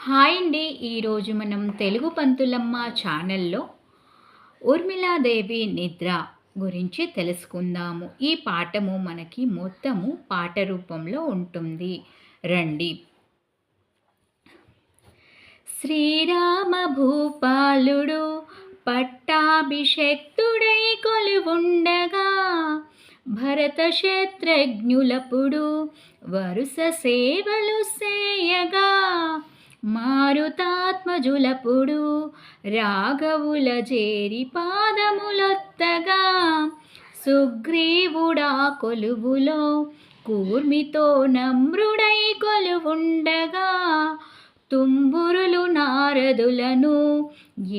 Hi అండి. ఈరోజు మనం తెలుగు పంతులమ్మ ఛానల్లో ఊర్మిళాదేవి నిద్ర గురించి తెలుసుకుందాము. ఈ పాఠము మనకి మొత్తము పాట రూపంలో ఉంటుంది. రండి. శ్రీరామ భూపాలుడు పట్టాభిషేక్తుడై కొలువుండగా భరత శత్రుఘ్నులపుడు వరుస సేవలు సేయగా మారుతాత్మజులపుడు రాఘవుల చేరి పాదములొత్తగా సుగ్రీవుడా కొలువులో కూర్మితో నమ్రుడై కొలువుండగా తుంబురులు నారదులను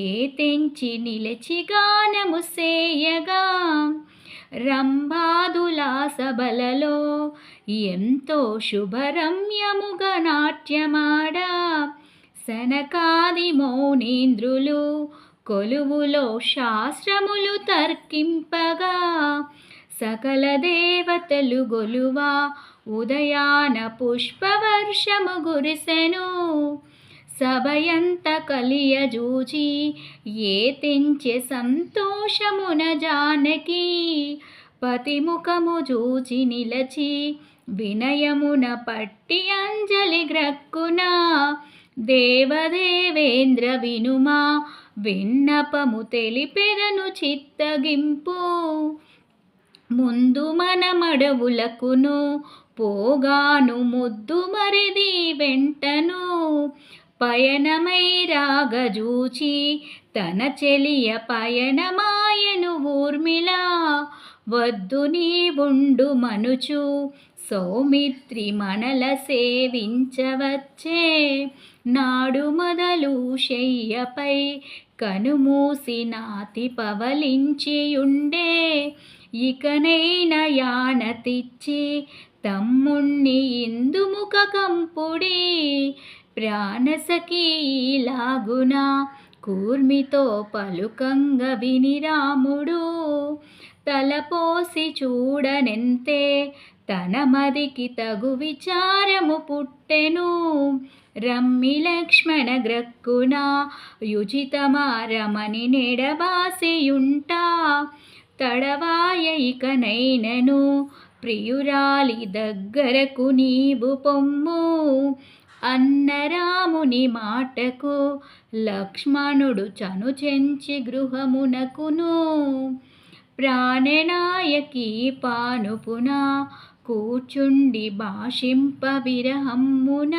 ఏ తెంచి నిలిచి గానము సేయగా రంభాదులా సభలలో ఎంతో శుభరమ్యముగా నాట్యమాడా సనకాది మౌనేంద్రులు కొలువులో శాస్త్రములు తర్కింపగా సకల దేవతలు గొలువా ఉదయాన పుష్పవర్షము గురిసెను సభయంత కలియజూచి ఏ తెంచె సంతోషమున జానకి పతిముఖము చూచి నిలచి వినయమున పట్టి అంజలి గ్రక్కున దేవదేవేంద్ర వినుమా విన్నపము తెలిపెదను చిత్తగింపు ముందు మనమడవులకును పోగాను ముద్దు మరిది వెంటను పయనమై రాగజూచి తన చెలియ పయనమాయను ఊర్మిళ వద్దు నీవుండు మనుచు సౌమిత్రి మనల సేవించవచ్చే నాడు మొదలు శయ్యపై కనుమూసి నాతి పవలించియుండే ఇకనైనా యానతిచ్చి తమ్ముణ్ణి ఇందుముఖ కంపుడి ప్రాణసఖీలాగున కూర్మితో పలుకంగ విని రాముడు తలపోసి చూడనెంతే తన మదికి తగు విచారము పుట్టెను రమ్మి లక్ష్మణ గ్రక్కున యుచితమారమని నెడబాసియుంటా తడవాయ ఇకనైనను ప్రియురాలి దగ్గరకు నీవు పొమ్ము అన్నరాముని మాటకు లక్ష్మణుడు చనుచెంచి గృహమునకును ప్రాణనాయకి పానుపున కూర్చుండి భాషింప విరహమ్మున